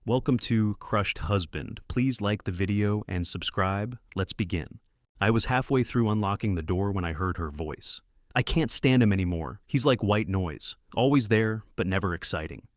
Welcome to Crushed Husband. Please like the video and subscribe. Let's begin. I was halfway through unlocking the door when I heard her voice. I can't stand him anymore. He's like white noise. Always there, but never exciting.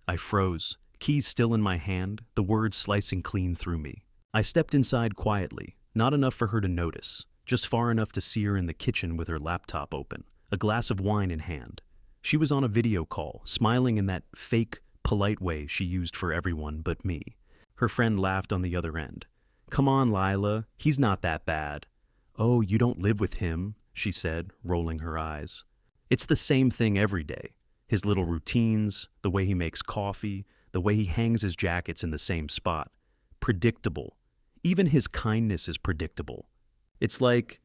I froze, keys still in my hand, the words slicing clean through me. I stepped inside quietly, not enough for her to notice, just far enough to see her in the kitchen with her laptop open, a glass of wine in hand. She was on a video call, smiling in that fake, polite way she used for everyone but me. Her friend laughed on the other end. "Come on, Lila, he's not that bad." "Oh, you don't live with him," she said, rolling her eyes. "It's the same thing every day. His little routines, the way he makes coffee, the way he hangs his jackets in the same spot. Predictable. Even his kindness is predictable. It's like,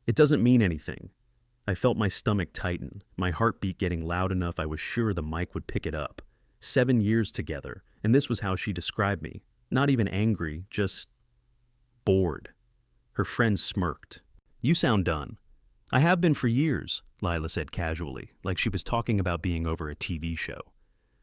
it doesn't mean anything." I felt my stomach tighten, my heartbeat getting loud enough I was sure the mic would pick it up. 7 years together, and this was how she described me. Not even angry, just bored. Her friend smirked. "You sound done." "I have been for years," Lila said casually, like she was talking about being over a TV show.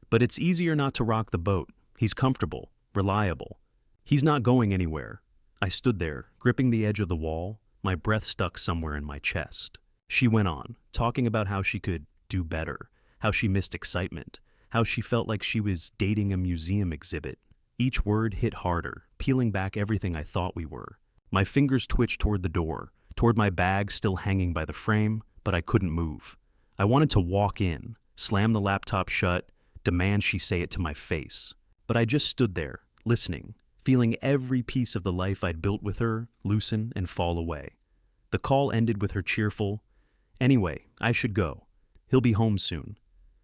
"But it's easier not to rock the boat. He's comfortable, reliable. He's not going anywhere." I stood there, gripping the edge of the wall, my breath stuck somewhere in my chest. She went on, talking about how she could do better, how she missed excitement, how she felt like she was dating a museum exhibit. Each word hit harder, peeling back everything I thought we were. My fingers twitched toward the door, toward my bag still hanging by the frame, but I couldn't move. I wanted to walk in, slam the laptop shut, demand she say it to my face. But I just stood there, listening, feeling every piece of the life I'd built with her loosen and fall away. The call ended with her cheerful, "Anyway, I should go. He'll be home soon."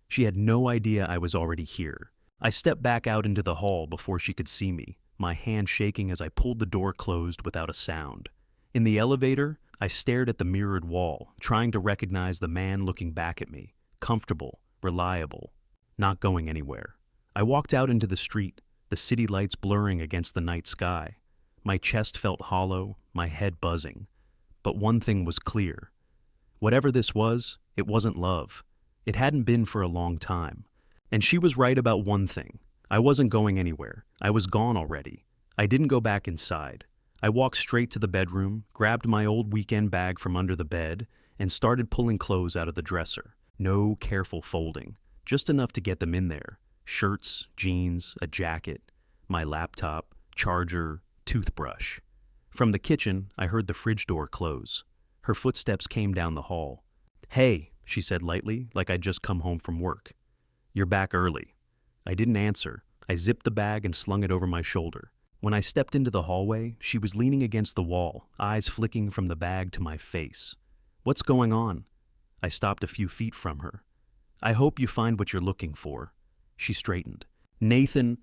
She had no idea I was already here. I stepped back out into the hall before she could see me, my hand shaking as I pulled the door closed without a sound. In the elevator, I stared at the mirrored wall, trying to recognize the man looking back at me, comfortable, reliable, not going anywhere. I walked out into the street, the city lights blurring against the night sky. My chest felt hollow, my head buzzing. But one thing was clear. Whatever this was, it wasn't love. It hadn't been for a long time. And she was right about one thing. I wasn't going anywhere. I was gone already. I didn't go back inside. I walked straight to the bedroom, grabbed my old weekend bag from under the bed, and started pulling clothes out of the dresser. No careful folding, just enough to get them in there. Shirts, jeans, a jacket, my laptop, charger, toothbrush. From the kitchen, I heard the fridge door close. Her footsteps came down the hall. "Hey," she said lightly, like I'd just come home from work. "You're back early." I didn't answer. I zipped the bag and slung it over my shoulder. When I stepped into the hallway, she was leaning against the wall, eyes flicking from the bag to my face. "What's going on?" I stopped a few feet from her. "I hope you find what you're looking for." She straightened. "Nathan..."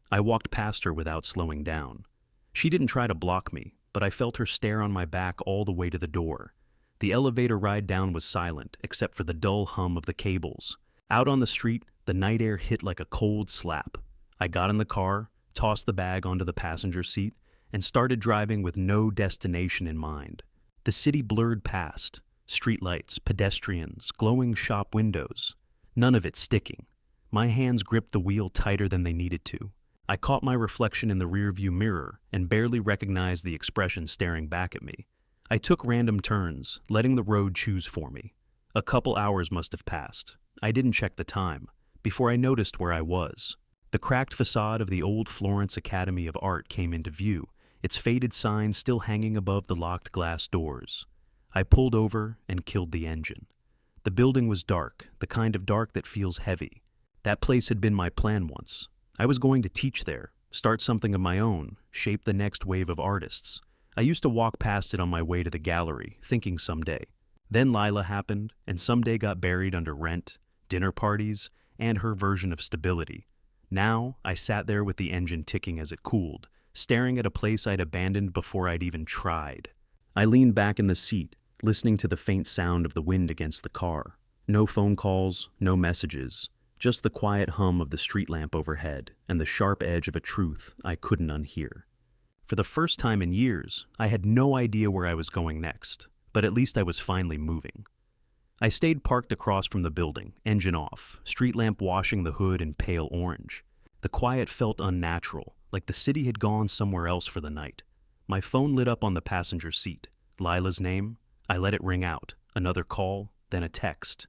I walked past her without slowing down. She didn't try to block me, but I felt her stare on my back all the way to the door. The elevator ride down was silent, except for the dull hum of the cables. Out on the street, the night air hit like a cold slap. I got in the car, tossed the bag onto the passenger seat, and started driving with no destination in mind. The city blurred past. Streetlights, pedestrians, glowing shop windows. None of it sticking. My hands gripped the wheel tighter than they needed to. I caught my reflection in the rearview mirror and barely recognized the expression staring back at me. I took random turns, letting the road choose for me. A couple hours must have passed. I didn't check the time, before I noticed where I was. The cracked facade of the old Florence Academy of Art came into view, its faded sign still hanging above the locked glass doors. I pulled over and killed the engine. The building was dark, the kind of dark that feels heavy. That place had been my plan once. I was going to teach there, start something of my own, shape the next wave of artists. I used to walk past it on my way to the gallery, thinking someday. Then Lila happened, and someday got buried under rent, dinner parties, and her version of stability. Now, I sat there with the engine ticking as it cooled, staring at a place I'd abandoned before I'd even tried. I leaned back in the seat, listening to the faint sound of the wind against the car. No phone calls, no messages, just the quiet hum of the street lamp overhead and the sharp edge of a truth I couldn't unhear. For the first time in years, I had no idea where I was going next, but at least I was finally moving. I stayed parked across from the building, engine off, street lamp washing the hood in pale orange. The quiet felt unnatural, like the city had gone somewhere else for the night. My phone lit up on the passenger seat. Lila's name? I let it ring out. Another call, then a text.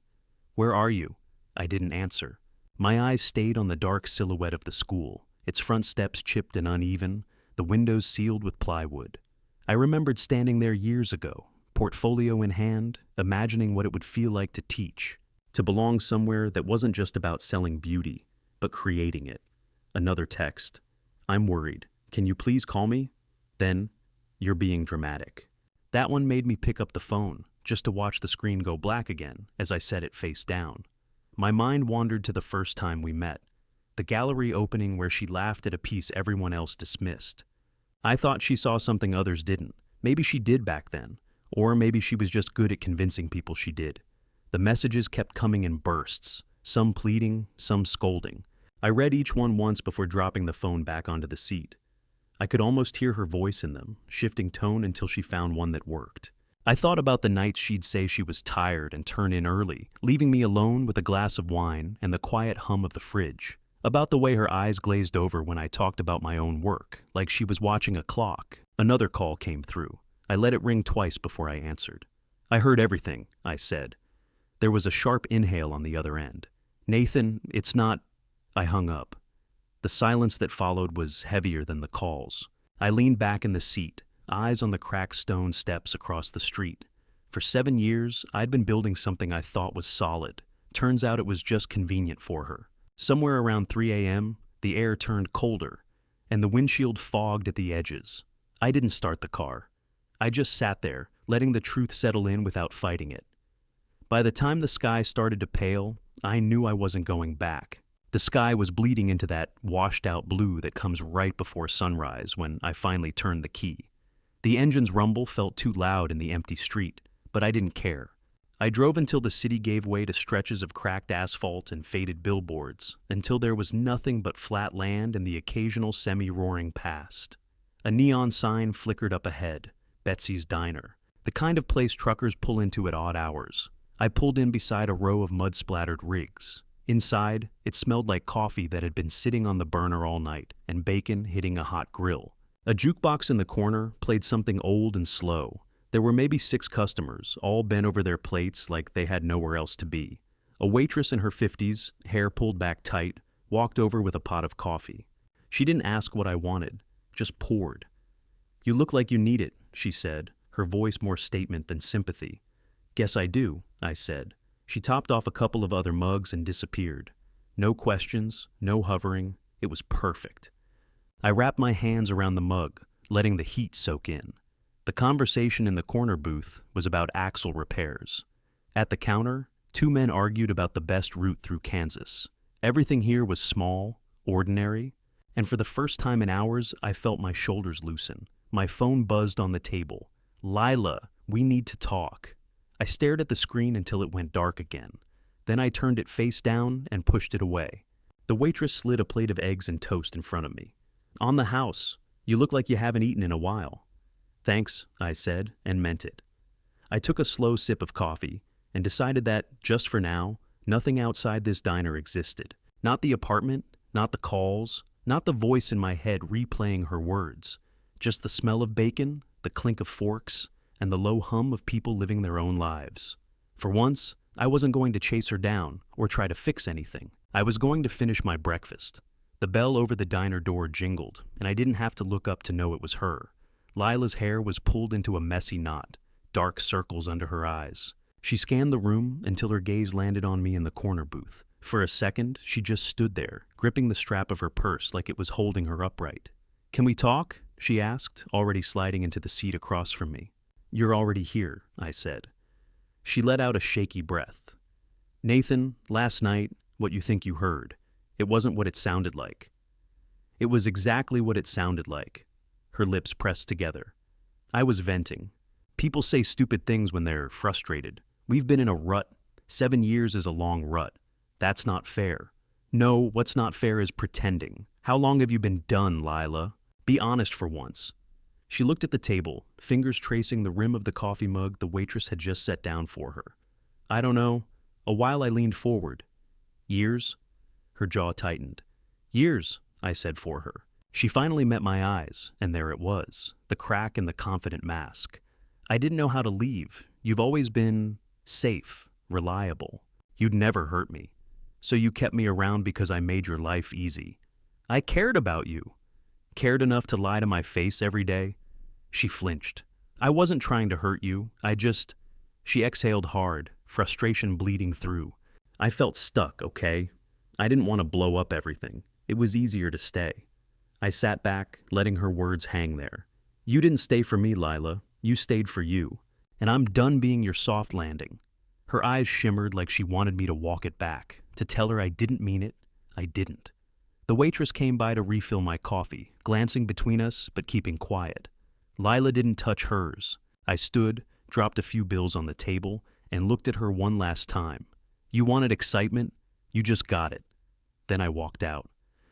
"Where are you?" I didn't answer. My eyes stayed on the dark silhouette of the school, its front steps chipped and uneven, the windows sealed with plywood. I remembered standing there years ago, portfolio in hand, imagining what it would feel like to teach, to belong somewhere that wasn't just about selling beauty, but creating it. Another text. "I'm worried. Can you please call me?" Then, "You're being dramatic." That one made me pick up the phone, just to watch the screen go black again as I set it face down. My mind wandered to the first time we met, the gallery opening where she laughed at a piece everyone else dismissed. I thought she saw something others didn't. Maybe she did back then, or maybe she was just good at convincing people she did. The messages kept coming in bursts, some pleading, some scolding. I read each one once before dropping the phone back onto the seat. I could almost hear her voice in them, shifting tone until she found one that worked. I thought about the nights she'd say she was tired and turn in early, leaving me alone with a glass of wine and the quiet hum of the fridge. About the way her eyes glazed over when I talked about my own work, like she was watching a clock. Another call came through. I let it ring twice before I answered. "I heard everything," I said. There was a sharp inhale on the other end. "Nathan, it's not—" I hung up. The silence that followed was heavier than the calls. I leaned back in the seat, eyes on the cracked stone steps across the street. For 7 years, I'd been building something I thought was solid. Turns out it was just convenient for her. Somewhere around 3 a.m., the air turned colder, and the windshield fogged at the edges. I didn't start the car. I just sat there, letting the truth settle in without fighting it. By the time the sky started to pale, I knew I wasn't going back. The sky was bleeding into that washed-out blue that comes right before sunrise when I finally turned the key. The engine's rumble felt too loud in the empty street, but I didn't care. I drove until the city gave way to stretches of cracked asphalt and faded billboards, until there was nothing but flat land and the occasional semi-roaring past. A neon sign flickered up ahead, Betsy's Diner, the kind of place truckers pull into at odd hours. I pulled in beside a row of mud-splattered rigs. Inside, it smelled like coffee that had been sitting on the burner all night and bacon hitting a hot grill. A jukebox in the corner played something old and slow. There were maybe 6 customers, all bent over their plates like they had nowhere else to be. A waitress in her 50s, hair pulled back tight, walked over with a pot of coffee. She didn't ask what I wanted, just poured. "You look like you need it," she said, her voice more statement than sympathy. "Guess I do," I said. She topped off a couple of other mugs and disappeared. No questions, no hovering. It was perfect. I wrapped my hands around the mug, letting the heat soak in. The conversation in the corner booth was about axle repairs. At the counter, 2 men argued about the best route through Kansas. Everything here was small, ordinary, and for the first time in hours, I felt my shoulders loosen. My phone buzzed on the table. "Lila, we need to talk." I stared at the screen until it went dark again. Then I turned it face down and pushed it away. The waitress slid a plate of eggs and toast in front of me. "On the house. You look like you haven't eaten in a while." "Thanks," I said, and meant it. I took a slow sip of coffee and decided that, just for now, nothing outside this diner existed. Not the apartment, not the calls, not the voice in my head replaying her words. Just the smell of bacon, the clink of forks, and the low hum of people living their own lives. For once, I wasn't going to chase her down or try to fix anything. I was going to finish my breakfast. The bell over the diner door jingled, and I didn't have to look up to know it was her. Lila's hair was pulled into a messy knot, dark circles under her eyes. She scanned the room until her gaze landed on me in the corner booth. For a second, she just stood there, gripping the strap of her purse like it was holding her upright. "Can we talk?" she asked, already sliding into the seat across from me. "You're already here," I said. She let out a shaky breath. "Nathan, last night, what you think you heard, it wasn't what it sounded like." It was exactly what it sounded like. Her lips pressed together. I was venting. People say stupid things when they're frustrated. We've been in a rut. 7 years is a long rut. That's not fair. No, what's not fair is pretending. How long have you been done, Lila? Be honest for once. She looked at the table, fingers tracing the rim of the coffee mug the waitress had just set down for her. "I don't know." A while I leaned forward. "Years?" Her jaw tightened. "Years," I said for her. She finally met my eyes, and there it was, the crack in the confident mask. I didn't know how to leave. You've always been safe, reliable. You'd never hurt me. So you kept me around because I made your life easy. I cared about you. Cared enough to lie to my face every day. She flinched. I wasn't trying to hurt you. She exhaled hard, frustration bleeding through. I felt stuck, okay? I didn't want to blow up everything. It was easier to stay. I sat back, letting her words hang there. You didn't stay for me, Lila. You stayed for you. And I'm done being your soft landing. Her eyes shimmered like she wanted me to walk it back, to tell her I didn't mean it. I didn't. The waitress came by to refill my coffee, glancing between us but keeping quiet. Lila didn't touch hers. I stood, dropped a few bills on the table, and looked at her one last time. You wanted excitement? You just got it. Then I walked out.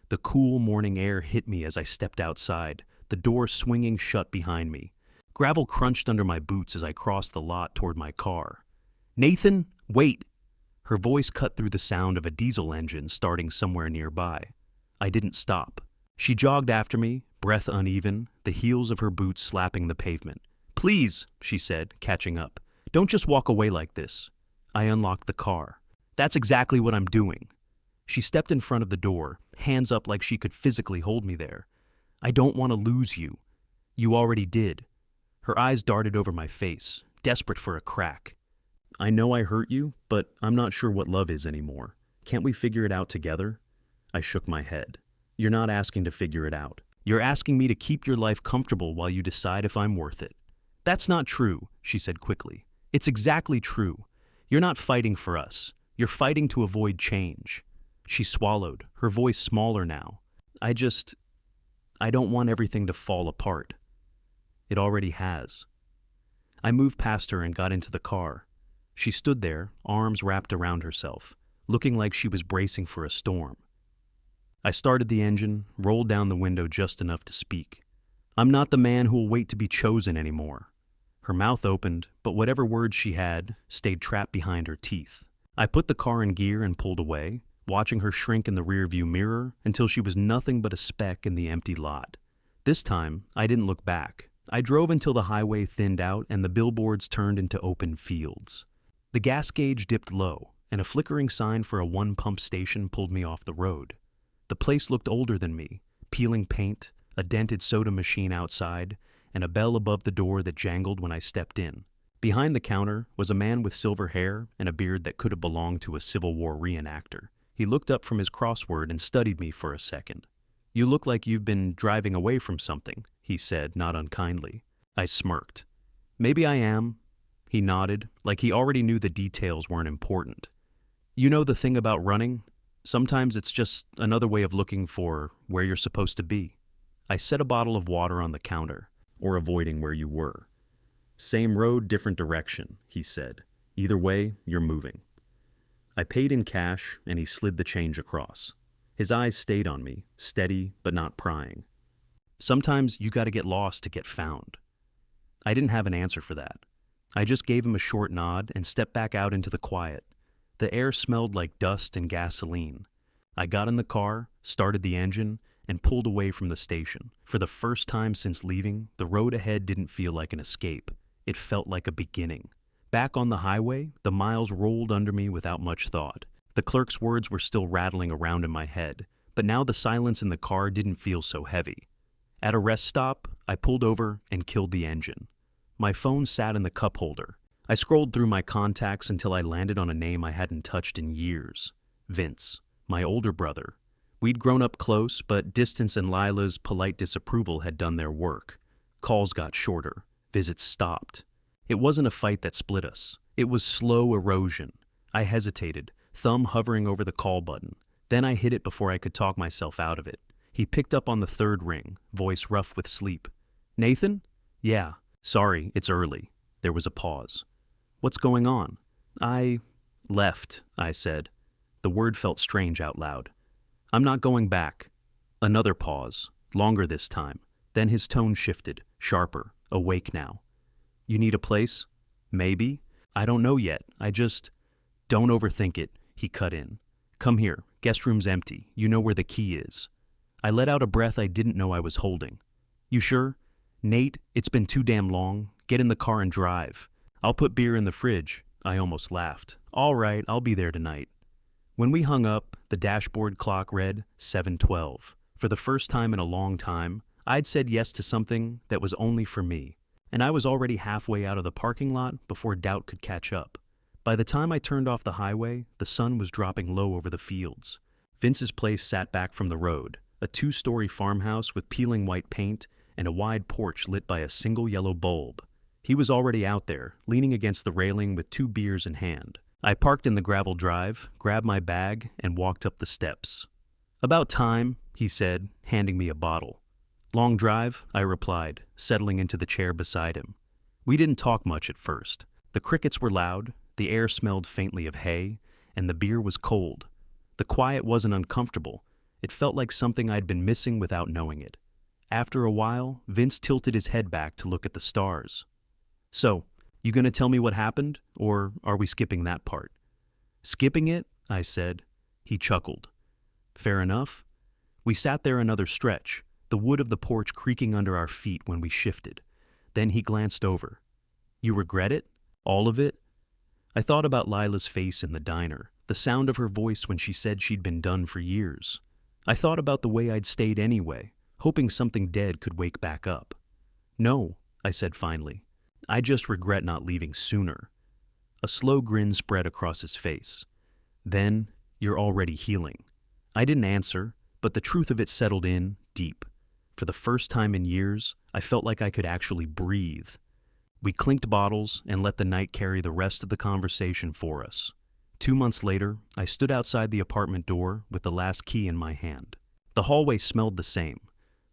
The cool morning air hit me as I stepped outside, the door swinging shut behind me. Gravel crunched under my boots as I crossed the lot toward my car. Nathan, wait! Her voice cut through the sound of a diesel engine starting somewhere nearby. I didn't stop. She jogged after me, breath uneven, the heels of her boots slapping the pavement. Please, she said, catching up. Don't just walk away like this. I unlocked the car. That's exactly what I'm doing. She stepped in front of the door, hands up like she could physically hold me there. I don't want to lose you. You already did. Her eyes darted over my face, desperate for a crack. I know I hurt you, but I'm not sure what love is anymore. Can't we figure it out together? I shook my head. You're not asking to figure it out. You're asking me to keep your life comfortable while you decide if I'm worth it. That's not true, she said quickly. It's exactly true. You're not fighting for us. You're fighting to avoid change. She swallowed, her voice smaller now. I don't want everything to fall apart. It already has. I moved past her and got into the car. She stood there, arms wrapped around herself, looking like she was bracing for a storm. I started the engine, rolled down the window just enough to speak. I'm not the man who'll wait to be chosen anymore. Her mouth opened, but whatever words she had stayed trapped behind her teeth. I put the car in gear and pulled away, watching her shrink in the rearview mirror until she was nothing but a speck in the empty lot. This time, I didn't look back. I drove until the highway thinned out and the billboards turned into open fields. The gas gauge dipped low, and a flickering sign for a one-pump station pulled me off the road. The place looked older than me, peeling paint, a dented soda machine outside, and a bell above the door that jangled when I stepped in. Behind the counter was a man with silver hair and a beard that could have belonged to a Civil War reenactor. He looked up from his crossword and studied me for a second. You look like you've been driving away from something, he said, not unkindly. I smirked. Maybe I am. He nodded, like he already knew the details weren't important. You know the thing about running? Sometimes it's just another way of looking for where you're supposed to be. I set a bottle of water on the counter, or avoiding where you were. Same road, different direction, he said. Either way, you're moving. I paid in cash, and he slid the change across. His eyes stayed on me, steady but not prying. Sometimes you gotta get lost to get found. I didn't have an answer for that. I just gave him a short nod and stepped back out into the quiet. The air smelled like dust and gasoline. I got in the car, started the engine, and pulled away from the station. For the first time since leaving, the road ahead didn't feel like an escape. It felt like a beginning. Back on the highway, the miles rolled under me without much thought. The clerk's words were still rattling around in my head, but now the silence in the car didn't feel so heavy. At a rest stop, I pulled over and killed the engine. My phone sat in the cup holder. I scrolled through my contacts until I landed on a name I hadn't touched in years. Vince, my older brother. We'd grown up close, but distance and Lila's polite disapproval had done their work. Calls got shorter. Visits stopped. It wasn't a fight that split us. It was slow erosion. I hesitated, thumb hovering over the call button. Then I hit it before I could talk myself out of it. He picked up on the third ring, voice rough with sleep. Nathan? Yeah. Sorry, it's early. There was a pause. What's going on? I left, I said. The word felt strange out loud. I'm not going back. Another pause, longer this time. Then his tone shifted, sharper, awake now. You need a place? Maybe. I don't know yet. Don't overthink it, he cut in. Come here. Guest room's empty. You know where the key is. I let out a breath I didn't know I was holding. You sure? Nate, it's been too damn long. Get in the car and drive. I'll put beer in the fridge. I almost laughed. All right, I'll be there tonight. When we hung up, the dashboard clock read 7:12. For the first time in a long time, I'd said yes to something that was only for me, and I was already halfway out of the parking lot before doubt could catch up. By the time I turned off the highway, the sun was dropping low over the fields. Vince's place sat back from the road, a 2-story farmhouse with peeling white paint and a wide porch lit by a single yellow bulb. He was already out there, leaning against the railing with 2 beers in hand. I parked in the gravel drive, grabbed my bag, and walked up the steps. "About time," he said, handing me a bottle. "Long drive?" I replied, settling into the chair beside him. We didn't talk much at first. The crickets were loud, the air smelled faintly of hay, and the beer was cold. The quiet wasn't uncomfortable. It felt like something I'd been missing without knowing it. After a while, Vince tilted his head back to look at the stars. "So, you gonna tell me what happened, or are we skipping that part?" "Skipping it?" I said. He chuckled. "Fair enough." We sat there another stretch, the wood of the porch creaking under our feet when we shifted. Then he glanced over. "You regret it? All of it?" I thought about Lila's face in the diner, the sound of her voice when she said she'd been done for years. I thought about the way I'd stayed anyway, hoping something dead could wake back up. "No," I said finally. "I just regret not leaving sooner." A slow grin spread across his face. "Then, you're already healing." I didn't answer, but the truth of it settled in deep. For the first time in years, I felt like I could actually breathe. We clinked bottles and let the night carry the rest of the conversation for us. 2 months later, I stood outside the apartment door with the last key in my hand. The hallway smelled the same,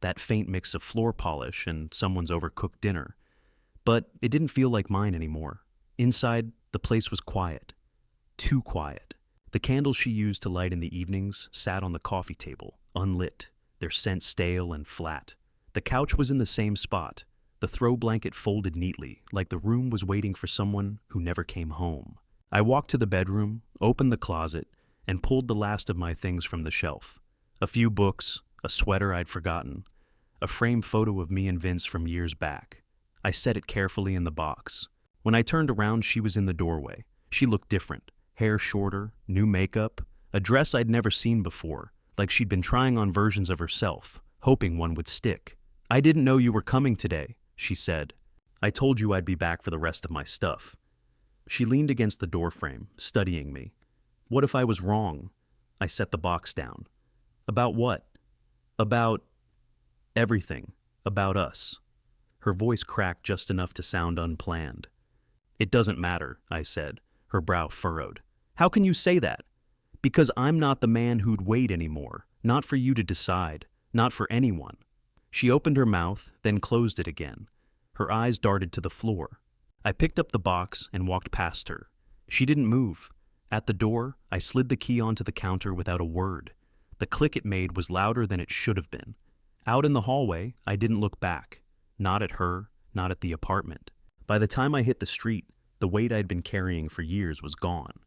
that faint mix of floor polish and someone's overcooked dinner. But it didn't feel like mine anymore. Inside, the place was quiet. Too quiet. The candles she used to light in the evenings sat on the coffee table, unlit, their scent stale and flat. The couch was in the same spot, the throw blanket folded neatly, like the room was waiting for someone who never came home. I walked to the bedroom, opened the closet, and pulled the last of my things from the shelf. A few books, a sweater I'd forgotten, a framed photo of me and Vince from years back. I set it carefully in the box. When I turned around, she was in the doorway. She looked different. Hair shorter, new makeup, a dress I'd never seen before, like she'd been trying on versions of herself, hoping one would stick. "I didn't know you were coming today," she said. "I told you I'd be back for the rest of my stuff." She leaned against the doorframe, studying me. What if I was wrong? I set the box down. "About what?" "About everything. About us." Her voice cracked just enough to sound unplanned. "It doesn't matter," I said, her brow furrowed. "How can you say that?" "Because I'm not the man who'd wait anymore. Not for you to decide. Not for anyone." She opened her mouth, then closed it again. Her eyes darted to the floor. I picked up the box and walked past her. She didn't move. At the door, I slid the key onto the counter without a word. The click it made was louder than it should have been. Out in the hallway, I didn't look back. Not at her, not at the apartment. By the time I hit the street, the weight I'd been carrying for years was gone.